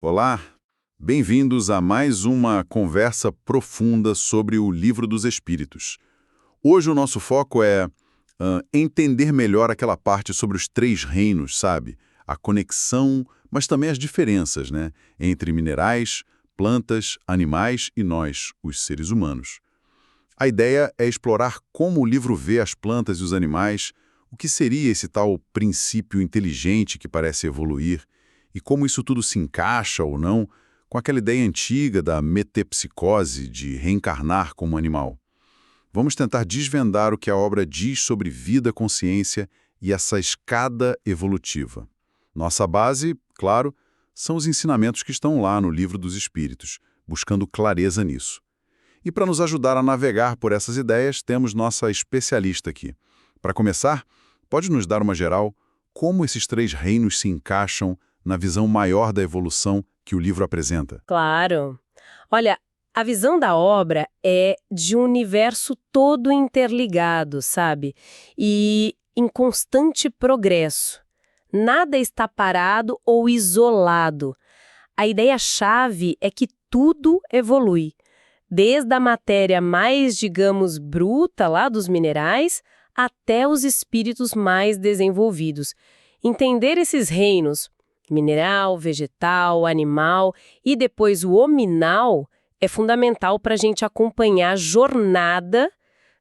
Olá, bem-vindos a mais uma conversa profunda sobre o Livro dos Espíritos. Hoje o nosso foco é entender melhor aquela parte sobre os três reinos, sabe? A conexão, mas também as diferenças, né? Entre minerais, plantas, animais e nós, os seres humanos. A ideia é explorar como o livro vê as plantas e os animais, o que seria esse tal princípio inteligente que parece evoluir, e como isso tudo se encaixa ou não com aquela ideia antiga da metempsicose, de reencarnar como animal. Vamos tentar desvendar o que a obra diz sobre vida, consciência e essa escada evolutiva. Nossa base, claro, são os ensinamentos que estão lá no Livro dos Espíritos, buscando clareza nisso. E para nos ajudar a navegar por essas ideias, temos nossa especialista aqui. Para começar, pode nos dar uma geral como esses três reinos se encaixam na visão maior da evolução que o livro apresenta? Claro. Olha, a visão da obra é de um universo todo interligado, sabe? E em constante progresso. Nada está parado ou isolado. A ideia-chave é que tudo evolui. Desde a matéria mais, digamos, bruta lá dos minerais, até os espíritos mais desenvolvidos. Entender esses reinos, mineral, vegetal, animal e depois o hominal, é fundamental para a gente acompanhar a jornada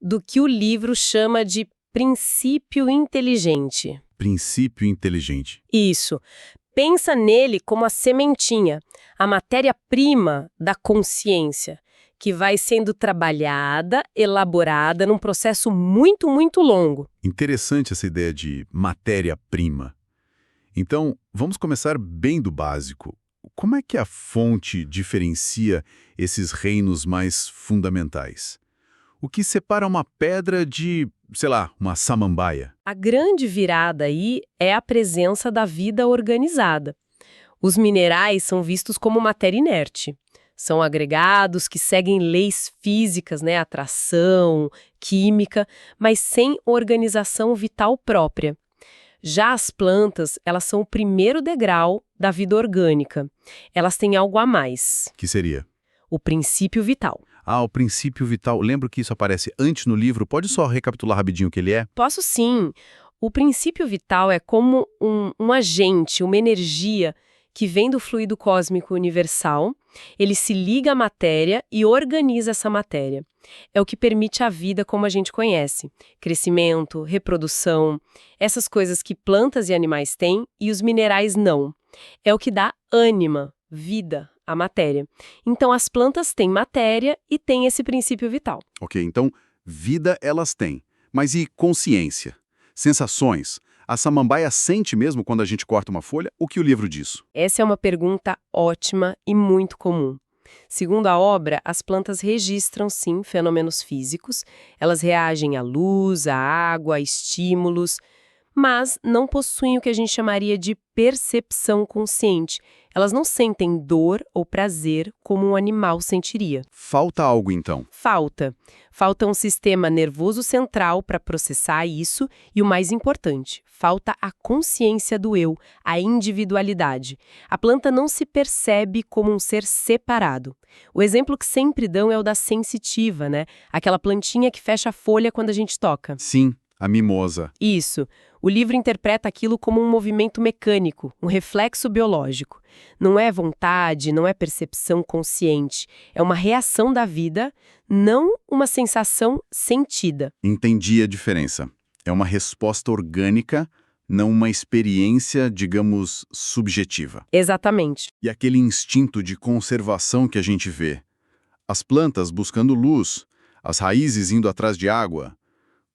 do que o livro chama de princípio inteligente. Princípio inteligente. Isso. Pensa nele como a sementinha, a matéria-prima da consciência, que vai sendo trabalhada, elaborada num processo muito, muito longo. Interessante essa ideia de matéria-prima. Então, vamos começar bem do básico. Como é que a fonte diferencia esses reinos mais fundamentais? O que separa uma pedra de, sei lá, uma samambaia? A grande virada aí é a presença da vida organizada. Os minerais são vistos como matéria inerte. São agregados que seguem leis físicas, né, atração, química, mas sem organização vital própria. Já as plantas, elas são o primeiro degrau da vida orgânica. Elas têm algo a mais. Que seria? O princípio vital. Ah, o princípio vital. Lembro que isso aparece antes no livro. Pode só recapitular rapidinho o que ele é? Posso sim. O princípio vital é como um agente, uma energia que vem do fluido cósmico universal. Ele se liga à matéria e organiza essa matéria. É o que permite a vida como a gente conhece. Crescimento, reprodução, essas coisas que plantas e animais têm e os minerais não. É o que dá ânima, vida, à matéria. Então as plantas têm matéria e têm esse princípio vital. Ok, então, vida elas têm. Mas e consciência? Sensações? A samambaia sente mesmo quando a gente corta uma folha? O que o livro diz? Essa é uma pergunta ótima e muito comum. Segundo a obra, as plantas registram, sim, fenômenos físicos. Elas reagem à luz, à água, a estímulos, mas não possuem o que a gente chamaria de percepção consciente. Elas não sentem dor ou prazer como um animal sentiria. Falta algo, então. Falta um sistema nervoso central para processar isso e, o mais importante, falta a consciência do eu, a individualidade. A planta não se percebe como um ser separado. O exemplo que sempre dão é o da sensitiva, né? Aquela plantinha que fecha a folha quando a gente toca. Sim, a mimosa. Isso. O livro interpreta aquilo como um movimento mecânico, um reflexo biológico. Não é vontade, não é percepção consciente. É uma reação da vida, não uma sensação sentida. Entendi a diferença. É uma resposta orgânica, não uma experiência, digamos, subjetiva. Exatamente. E aquele instinto de conservação que a gente vê. As plantas buscando luz, as raízes indo atrás de água.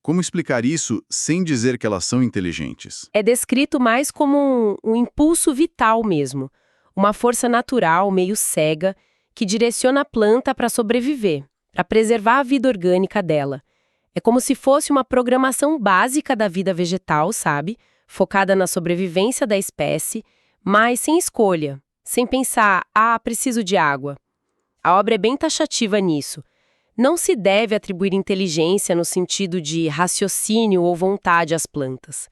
Como explicar isso sem dizer que elas são inteligentes? É descrito mais como um impulso vital mesmo. Uma força natural, meio cega, que direciona a planta para sobreviver, para preservar a vida orgânica dela. É como se fosse uma programação básica da vida vegetal, sabe? Focada na sobrevivência da espécie, mas sem escolha, sem pensar, preciso de água. A obra é bem taxativa nisso. Não se deve atribuir inteligência no sentido de raciocínio ou vontade às plantas.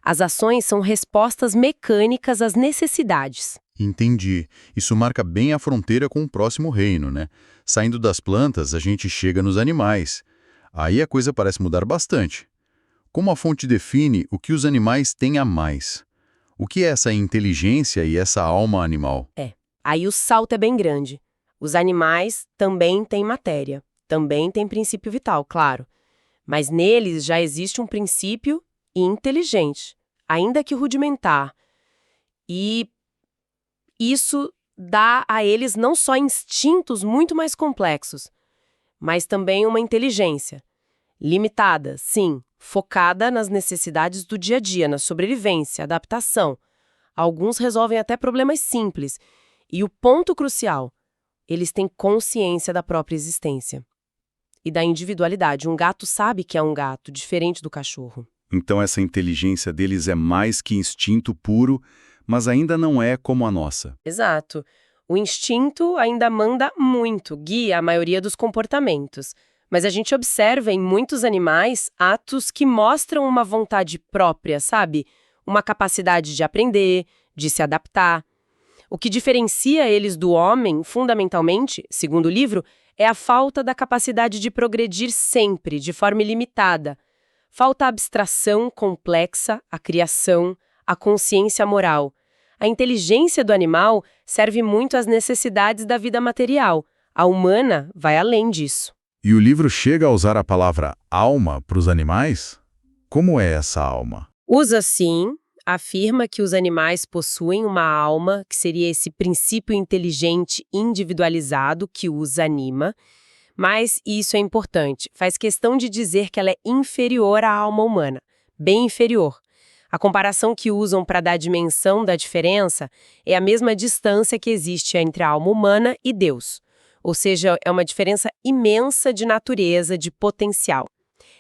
As ações são respostas mecânicas às necessidades. Entendi. Isso marca bem a fronteira com o próximo reino, né? Saindo das plantas, a gente chega nos animais. Aí a coisa parece mudar bastante. Como a fonte define o que os animais têm a mais? O que é essa inteligência e essa alma animal? Aí o salto é bem grande. Os animais também têm matéria, também têm princípio vital, claro. Mas neles já existe um princípio inteligente, ainda que rudimentar. E isso dá a eles não só instintos muito mais complexos, mas também uma inteligência. Limitada, sim, focada nas necessidades do dia a dia, na sobrevivência, adaptação. Alguns resolvem até problemas simples. E o ponto crucial, eles têm consciência da própria existência e da individualidade. Um gato sabe que é um gato, diferente do cachorro. Então essa inteligência deles é mais que instinto puro, mas ainda não é como a nossa. Exato. O instinto ainda manda muito, guia a maioria dos comportamentos. Mas a gente observa em muitos animais atos que mostram uma vontade própria, sabe? Uma capacidade de aprender, de se adaptar. O que diferencia eles do homem, fundamentalmente, segundo o livro, é a falta da capacidade de progredir sempre, de forma ilimitada. Falta a abstração complexa, a criação, a consciência moral. A inteligência do animal serve muito às necessidades da vida material. A humana vai além disso. E o livro chega a usar a palavra alma para os animais? Como é essa alma? Usa sim, afirma que os animais possuem uma alma, que seria esse princípio inteligente individualizado que os anima, mas isso é importante, faz questão de dizer que ela é inferior à alma humana, bem inferior. A comparação que usam para dar a dimensão da diferença é a mesma distância que existe entre a alma humana e Deus. Ou seja, é uma diferença imensa de natureza, de potencial.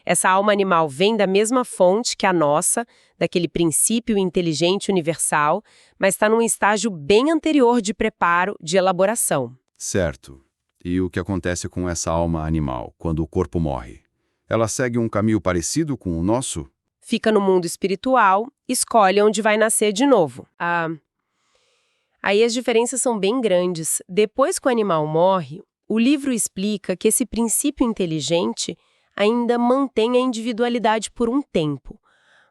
Essa alma animal vem da mesma fonte que a nossa, daquele princípio inteligente universal, mas está num estágio bem anterior de preparo, de elaboração. Certo. E o que acontece com essa alma animal quando o corpo morre? Ela segue um caminho parecido com o nosso? Fica no mundo espiritual, escolhe onde vai nascer de novo. Aí as diferenças são bem grandes. Depois que o animal morre, o livro explica que esse princípio inteligente ainda mantém a individualidade por um tempo,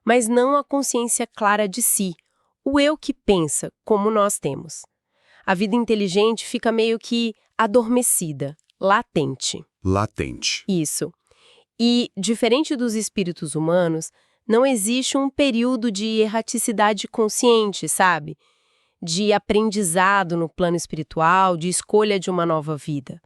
mas não a consciência clara de si, o eu que pensa, como nós temos. A vida inteligente fica meio que adormecida, latente. Latente. Isso. E, diferente dos espíritos humanos, não existe um período de erraticidade consciente, sabe? De aprendizado no plano espiritual, de escolha de uma nova vida.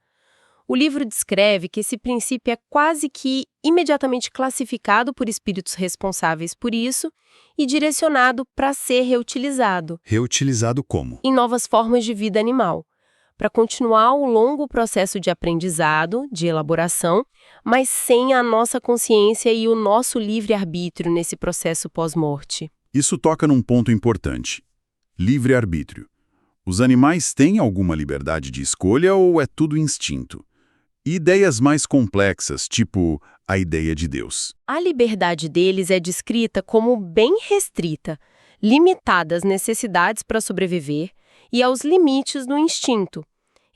O livro descreve que esse princípio é quase que imediatamente classificado por espíritos responsáveis por isso e direcionado para ser reutilizado. Reutilizado como? Em novas formas de vida animal, para continuar o longo processo de aprendizado, de elaboração, mas sem a nossa consciência e o nosso livre-arbítrio nesse processo pós-morte. Isso toca num ponto importante. Livre-arbítrio. Os animais têm alguma liberdade de escolha ou é tudo instinto? E ideias mais complexas, tipo a ideia de Deus. A liberdade deles é descrita como bem restrita, limitada às necessidades para sobreviver e aos limites do instinto.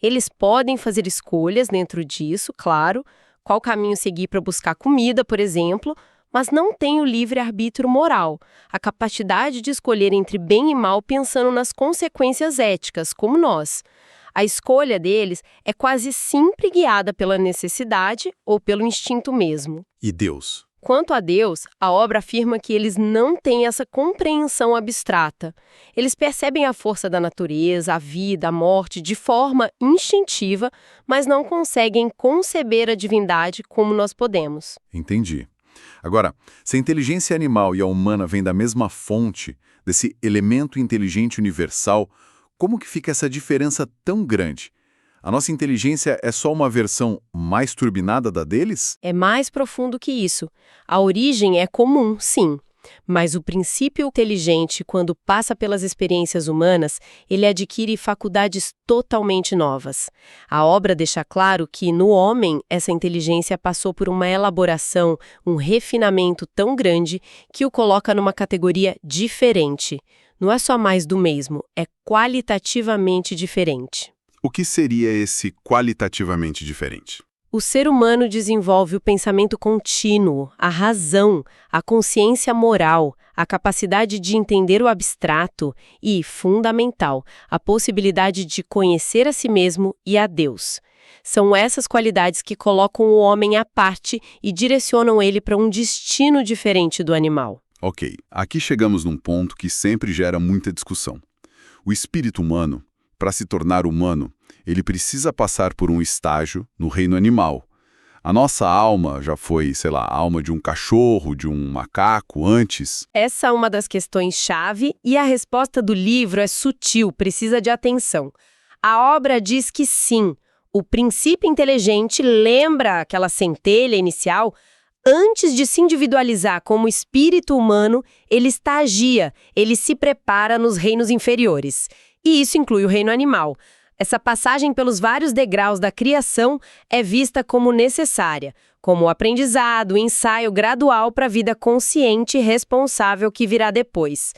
Eles podem fazer escolhas dentro disso, claro, qual caminho seguir para buscar comida, por exemplo, mas não têm o livre-arbítrio moral, a capacidade de escolher entre bem e mal pensando nas consequências éticas, como nós. A escolha deles é quase sempre guiada pela necessidade ou pelo instinto mesmo. E Deus? Quanto a Deus, a obra afirma que eles não têm essa compreensão abstrata. Eles percebem a força da natureza, a vida, a morte de forma instintiva, mas não conseguem conceber a divindade como nós podemos. Entendi. Agora, se a inteligência animal e a humana vêm da mesma fonte, desse elemento inteligente universal, como que fica essa diferença tão grande? A nossa inteligência é só uma versão mais turbinada da deles? É mais profundo que isso. A origem é comum, sim. Mas o princípio inteligente, quando passa pelas experiências humanas, ele adquire faculdades totalmente novas. A obra deixa claro que, no homem, essa inteligência passou por uma elaboração, um refinamento tão grande que o coloca numa categoria diferente. Não é só mais do mesmo, é qualitativamente diferente. O que seria esse qualitativamente diferente? O ser humano desenvolve o pensamento contínuo, a razão, a consciência moral, a capacidade de entender o abstrato e, fundamental, a possibilidade de conhecer a si mesmo e a Deus. São essas qualidades que colocam o homem à parte e direcionam ele para um destino diferente do animal. Ok, aqui chegamos num ponto que sempre gera muita discussão. O espírito humano, para se tornar humano, ele precisa passar por um estágio no reino animal. A nossa alma já foi, a alma de um cachorro, de um macaco antes. Essa é uma das questões-chave e a resposta do livro é sutil, precisa de atenção. A obra diz que sim, o princípio inteligente lembra aquela centelha inicial. Antes de se individualizar como espírito humano, ele estagia, ele se prepara nos reinos inferiores. E isso inclui o reino animal. Essa passagem pelos vários degraus da criação é vista como necessária, como o aprendizado, o ensaio gradual para a vida consciente e responsável que virá depois.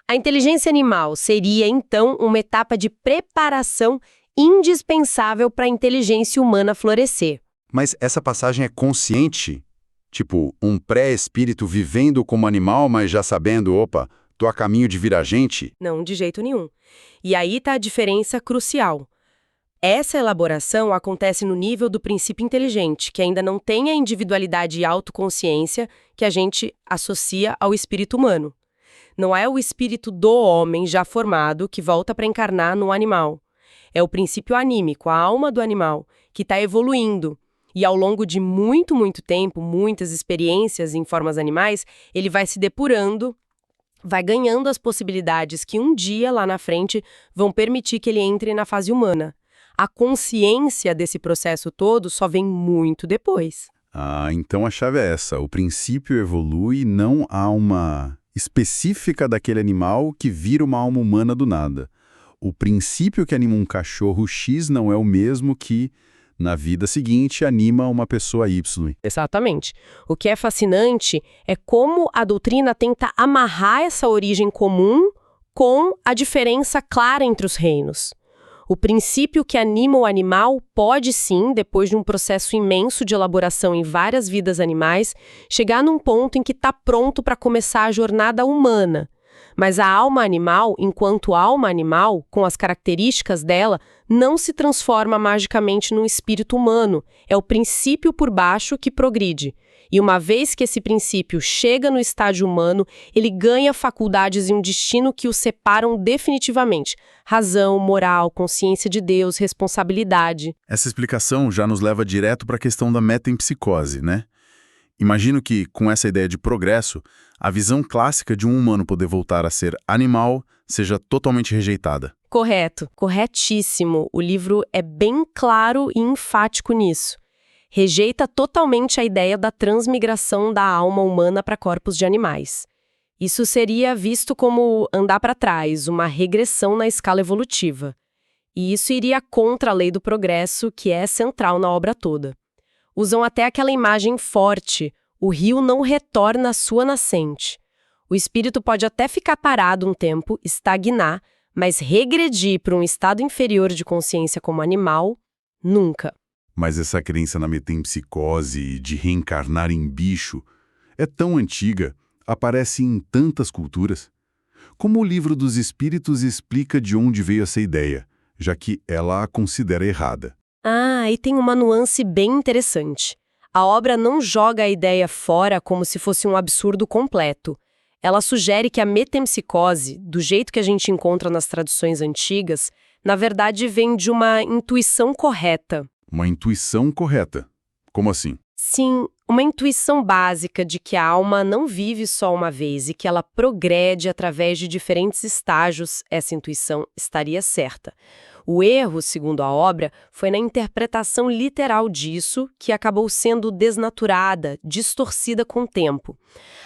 A inteligência animal seria, então, uma etapa de preparação indispensável para a inteligência humana florescer. Mas essa passagem é consciente? Tipo, um pré-espírito vivendo como animal, mas já sabendo, opa, tô a caminho de virar gente? Não, de jeito nenhum. E aí está a diferença crucial. Essa elaboração acontece no nível do princípio inteligente, que ainda não tem a individualidade e autoconsciência que a gente associa ao espírito humano. Não é o espírito do homem já formado que volta para encarnar no animal. É o princípio anímico, a alma do animal, que está evoluindo. E ao longo de muito tempo, muitas experiências em formas animais, ele vai se depurando, vai ganhando as possibilidades que um dia, lá na frente, vão permitir que ele entre na fase humana. A consciência desse processo todo só vem muito depois. Ah, então a chave é essa. O princípio evolui, não há uma específica daquele animal que vira uma alma humana do nada. O princípio que anima um cachorro X não é o mesmo que, na vida seguinte, anima uma pessoa Y. Exatamente. O que é fascinante é como a doutrina tenta amarrar essa origem comum com a diferença clara entre os reinos. O princípio que anima o animal pode sim, depois de um processo imenso de elaboração em várias vidas animais, chegar num ponto em que está pronto para começar a jornada humana. Mas a alma animal, enquanto alma animal, com as características dela, não se transforma magicamente num espírito humano. É o princípio por baixo que progride. E uma vez que esse princípio chega no estágio humano, ele ganha faculdades e um destino que o separam definitivamente. Razão, moral, consciência de Deus, responsabilidade. Essa explicação já nos leva direto para a questão da metempsicose, né? Imagino que, com essa ideia de progresso, a visão clássica de um humano poder voltar a ser animal seja totalmente rejeitada. Correto, corretíssimo. O livro é bem claro e enfático nisso. Rejeita totalmente a ideia da transmigração da alma humana para corpos de animais. Isso seria visto como andar para trás, uma regressão na escala evolutiva. E isso iria contra a lei do progresso, que é central na obra toda. Usam até aquela imagem forte, o rio não retorna à sua nascente. O espírito pode até ficar parado um tempo, estagnar, mas regredir para um estado inferior de consciência como animal, nunca. Mas essa crença na metempsicose e de reencarnar em bicho é tão antiga, aparece em tantas culturas. Como o Livro dos Espíritos explica de onde veio essa ideia, já que ela a considera errada? Ah, e tem uma nuance bem interessante. A obra não joga a ideia fora como se fosse um absurdo completo. Ela sugere que a metempsicose, do jeito que a gente encontra nas tradições antigas, na verdade vem de uma intuição correta. Uma intuição correta? Como assim? Sim, uma intuição básica de que a alma não vive só uma vez e que ela progrede através de diferentes estágios, essa intuição estaria certa. O erro, segundo a obra, foi na interpretação literal disso, que acabou sendo desnaturada, distorcida com o tempo.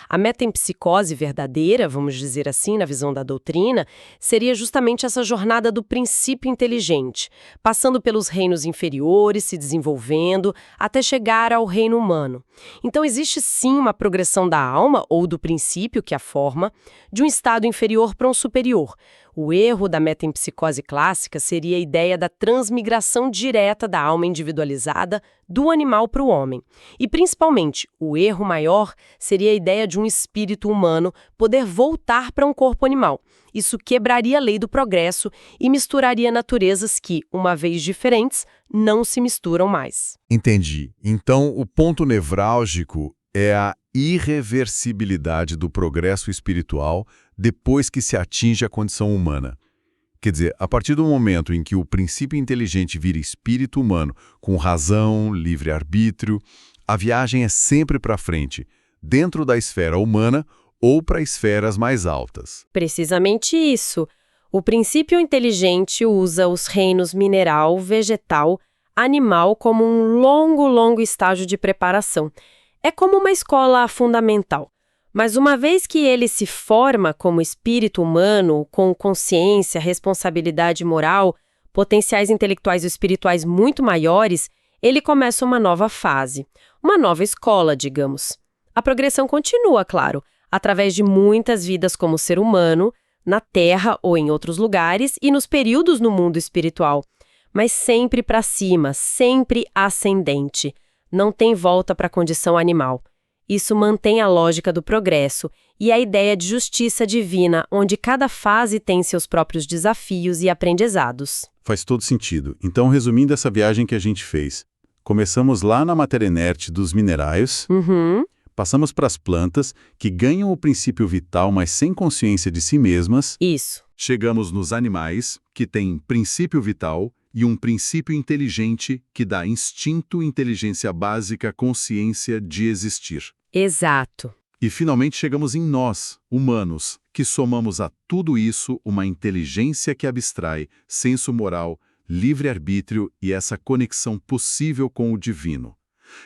A metempsicose verdadeira, vamos dizer assim, na visão da doutrina, seria justamente essa jornada do princípio inteligente, passando pelos reinos inferiores, se desenvolvendo, até chegar ao reino humano. Então existe sim uma progressão da alma, ou do princípio que a forma, de um estado inferior para um superior. O erro da metempsicose clássica seria a ideia da transmigração direta da alma individualizada do animal para o homem. E, principalmente, o erro maior seria a ideia de um espírito humano poder voltar para um corpo animal. Isso quebraria a lei do progresso e misturaria naturezas que, uma vez diferentes, não se misturam mais. Entendi. Então, o ponto nevrálgico é a irreversibilidade do progresso espiritual depois que se atinge a condição humana. Quer dizer, a partir do momento em que o princípio inteligente vira espírito humano, com razão, livre-arbítrio, a viagem é sempre para frente, dentro da esfera humana ou para esferas mais altas. Precisamente isso. O princípio inteligente usa os reinos mineral, vegetal, animal como um longo estágio de preparação. É como uma escola fundamental. Mas uma vez que ele se forma como espírito humano, com consciência, responsabilidade moral, potenciais intelectuais e espirituais muito maiores, ele começa uma nova fase, uma nova escola, digamos. A progressão continua, claro, através de muitas vidas como ser humano, na Terra ou em outros lugares e nos períodos no mundo espiritual, mas sempre para cima, sempre ascendente. Não tem volta para a condição animal. Isso mantém a lógica do progresso e a ideia de justiça divina, onde cada fase tem seus próprios desafios e aprendizados. Faz todo sentido. Então, resumindo essa viagem que a gente fez, começamos lá na matéria inerte dos minerais, passamos para as plantas, que ganham o princípio vital, mas sem consciência de si mesmas. Isso. Chegamos nos animais, que têm princípio vital, e um princípio inteligente que dá instinto, inteligência básica, consciência de existir. Exato. E finalmente chegamos em nós, humanos, que somamos a tudo isso uma inteligência que abstrai, senso moral, livre-arbítrio e essa conexão possível com o divino.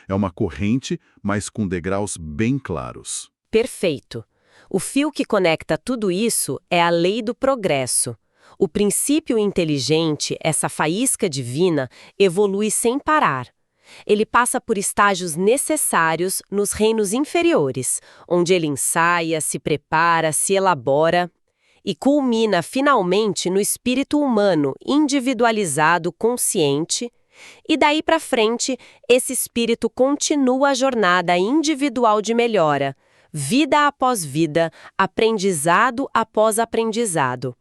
É uma corrente, mas com degraus bem claros. Perfeito. O fio que conecta tudo isso é a lei do progresso. O princípio inteligente, essa faísca divina, evolui sem parar. Ele passa por estágios necessários nos reinos inferiores, onde ele ensaia, se prepara, se elabora e culmina finalmente no espírito humano individualizado, consciente. E daí para frente, esse espírito continua a jornada individual de melhora, vida após vida, aprendizado após aprendizado.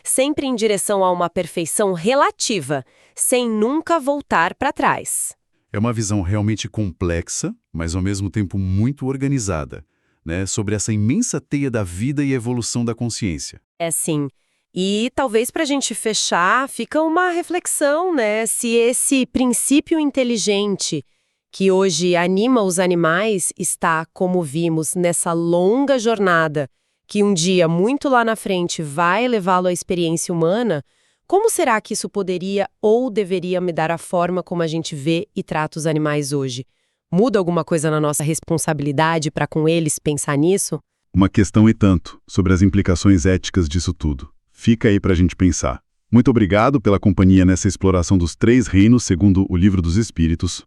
Sempre em direção a uma perfeição relativa, sem nunca voltar para trás. É uma visão realmente complexa, mas ao mesmo tempo muito organizada, né, sobre essa imensa teia da vida e evolução da consciência. É sim. E talvez para a gente fechar, fica uma reflexão, né? Se esse princípio inteligente que hoje anima os animais está, como vimos, nessa longa jornada, que um dia, muito lá na frente, vai levá-lo à experiência humana, como será que isso poderia ou deveria mudar a forma como a gente vê e trata os animais hoje? Muda alguma coisa na nossa responsabilidade para com eles pensar nisso? Uma questão e tanto sobre as implicações éticas disso tudo. Fica aí para a gente pensar. Muito obrigado pela companhia nessa exploração dos 3 reinos segundo o Livro dos Espíritos.